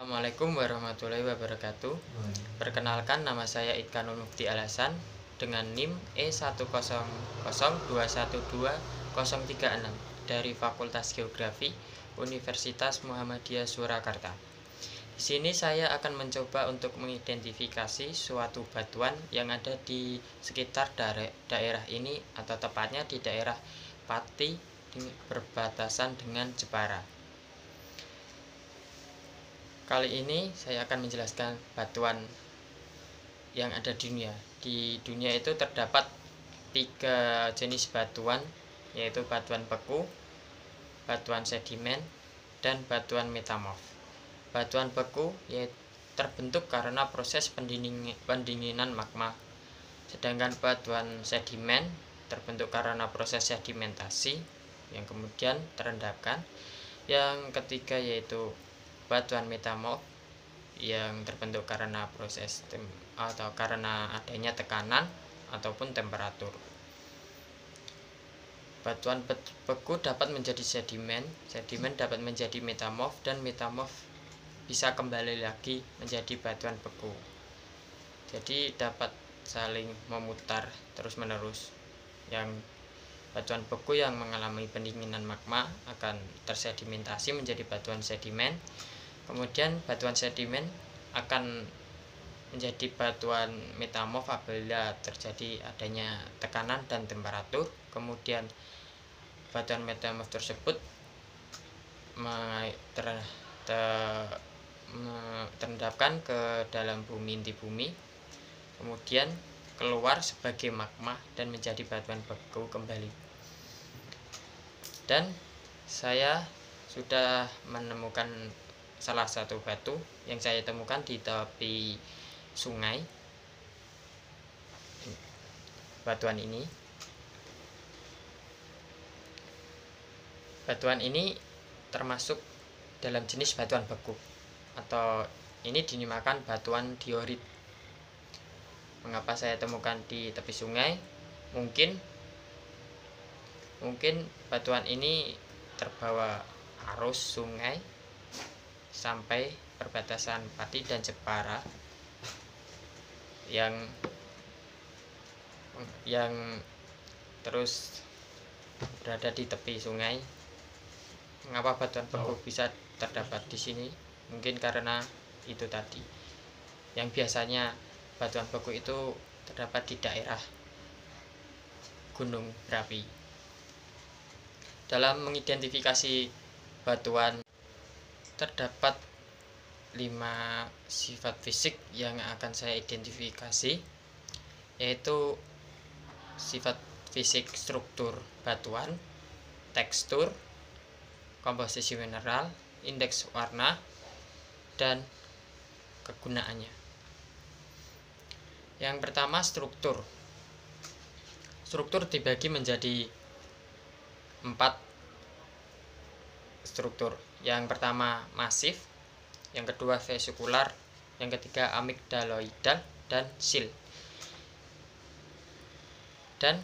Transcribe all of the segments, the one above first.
Assalamualaikum warahmatullahi wabarakatuh. Perkenalkan, nama saya Idkanul Mufti Alasan dengan NIM E102120336 dari Fakultas Geografi Universitas Muhammadiyah Surakarta. Di sini saya akan mencoba untuk mengidentifikasi suatu batuan yang ada di sekitar daerah ini, atau tepatnya di daerah Pati berbatasan dengan Jepara. Kali ini saya akan menjelaskan batuan yang ada di dunia. Di dunia itu terdapat 3 jenis batuan, yaitu batuan beku, batuan sedimen, dan batuan metamorf. Batuan beku terbentuk karena proses pendinginan magma, sedangkan batuan sedimen terbentuk karena proses sedimentasi yang kemudian terendapkan. Yang ketiga yaitu batuan metamorf yang terbentuk karena proses atau karena adanya tekanan ataupun temperatur. Batuan beku dapat menjadi sedimen, sedimen dapat menjadi metamorf, dan metamorf bisa kembali lagi menjadi batuan beku. Jadi dapat saling memutar terus-menerus. Yang batuan beku yang mengalami pendinginan magma akan tersedimentasi menjadi batuan sedimen. Kemudian batuan sedimen akan menjadi batuan metamorf apabila terjadi adanya tekanan dan temperatur. Kemudian batuan metamorf tersebut terendapkan ke dalam bumi, inti bumi, kemudian keluar sebagai magma dan menjadi batuan beku kembali. Dan saya sudah menemukan salah satu batu yang saya temukan di tepi sungai. Batuan ini termasuk dalam jenis batuan beku, atau ini dinamakan batuan diorit. Mengapa saya temukan di tepi sungai? Mungkin batuan ini terbawa arus sungai sampai perbatasan Pati dan Jepara yang terus berada di tepi sungai. Mengapa batuan beku bisa terdapat di sini? Mungkin karena itu tadi, yang biasanya batuan beku itu terdapat di daerah gunung berapi. Dalam mengidentifikasi batuan, terdapat 5 sifat fisik yang akan saya identifikasi, yaitu sifat fisik struktur batuan, tekstur, komposisi mineral, indeks warna, dan kegunaannya. Yang pertama, struktur. Struktur dibagi menjadi 4 struktur. Yang pertama masif, yang kedua vesikular, yang ketiga amigdaloidal, dan sil. Dan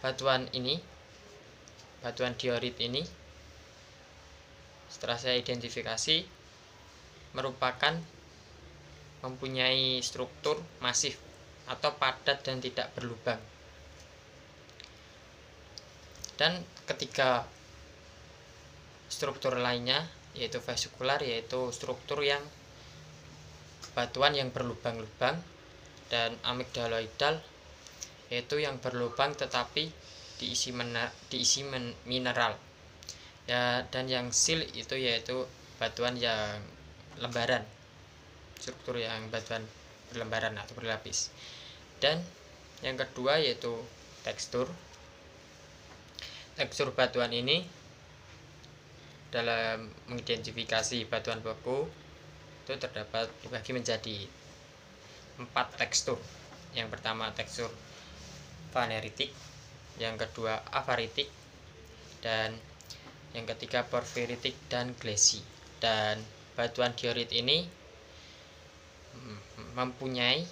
batuan diorit ini, setelah saya identifikasi, mempunyai struktur masif atau padat dan tidak berlubang. Dan ketiga struktur lainnya yaitu vesikular, yaitu struktur yang batuan yang berlubang-lubang, dan amigdaloidal yaitu yang berlubang tetapi diisi mineral ya, dan yang sil itu yaitu batuan yang lembaran, struktur yang batuan berlembaran atau berlapis. Dan yang kedua yaitu tekstur. Tekstur batuan ini dalam mengidentifikasi batuan beku itu terdapat dibagi menjadi 4 tekstur. Yang pertama tekstur vaneritik, yang kedua avaritik, dan yang ketiga porfiritik dan glesi. Dan batuan diorit ini mempunyai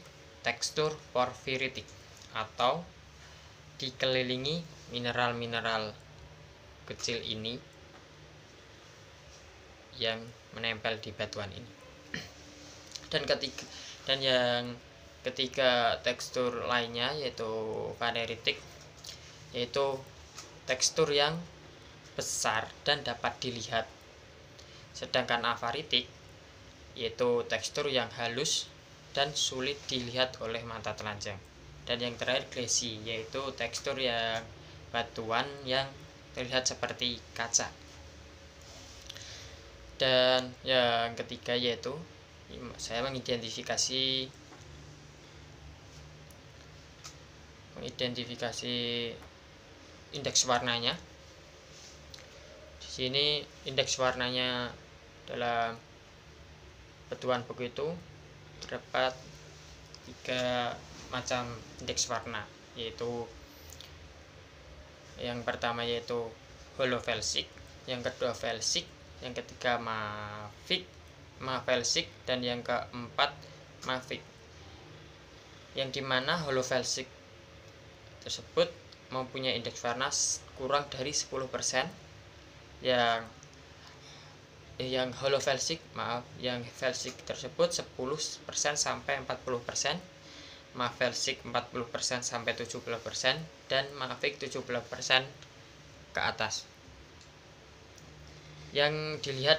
tekstur porfiritik atau dikelilingi mineral-mineral kecil ini yang menempel di batuan ini. Dan yang ketiga tekstur lainnya yaitu faneritik, yaitu tekstur yang besar dan dapat dilihat. Sedangkan avaritik yaitu tekstur yang halus dan sulit dilihat oleh mata telanjang. Dan yang terakhir glassy, yaitu tekstur yang batuan yang terlihat seperti kaca. Dan yang ketiga yaitu saya mengidentifikasi indeks warnanya. Di sini indeks warnanya dalam batuan beku itu terdapat 3 macam indeks warna, yaitu yang pertama yaitu holofelsic, yang kedua felsic, yang ketiga mafelsic, dan yang keempat mafic. Yang dimana holofelsic tersebut mempunyai indeks warna kurang dari 10%, yang holofelsic yang felsic tersebut 10% sampai 40%, mafelsic 40% sampai 70%, dan mafic 70% ke atas. Yang dilihat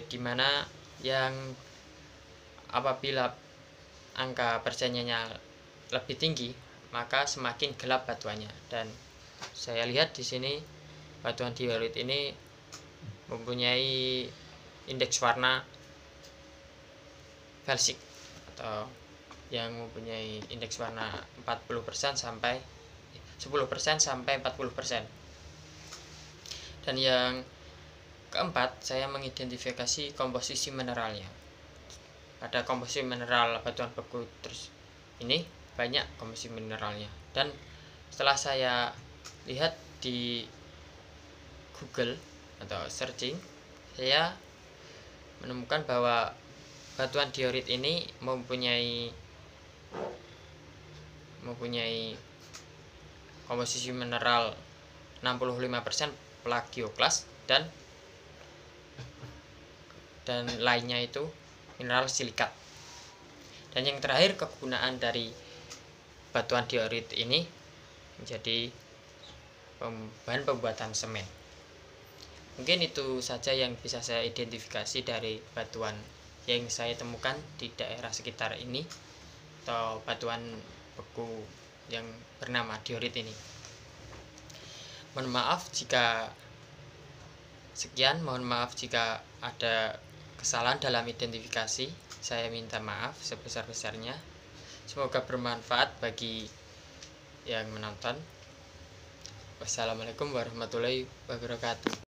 di mana yang apabila angka persennya lebih tinggi, maka semakin gelap batuannya. Dan saya lihat di sini batuan diorit ini mempunyai indeks warna felsic, atau yang mempunyai indeks warna 10% sampai 40%. Dan yang keempat, saya mengidentifikasi komposisi mineralnya. Pada komposisi mineral batuan beku ini banyak komposisi mineralnya. Dan setelah saya lihat di Google atau searching, saya menemukan bahwa batuan diorit ini mempunyai komposisi mineral 65% plagioklas dan lainnya itu mineral silikat. Dan yang terakhir, kegunaan dari batuan diorit ini menjadi bahan pembuatan semen. Mungkin itu saja yang bisa saya identifikasi dari batuan yang saya temukan di daerah sekitar ini, atau batuan beku yang bernama diorit ini. Mohon maaf jika ada kesalahan dalam identifikasi. Saya minta maaf sebesar-besarnya. Semoga bermanfaat bagi yang menonton. Wassalamualaikum warahmatullahi wabarakatuh.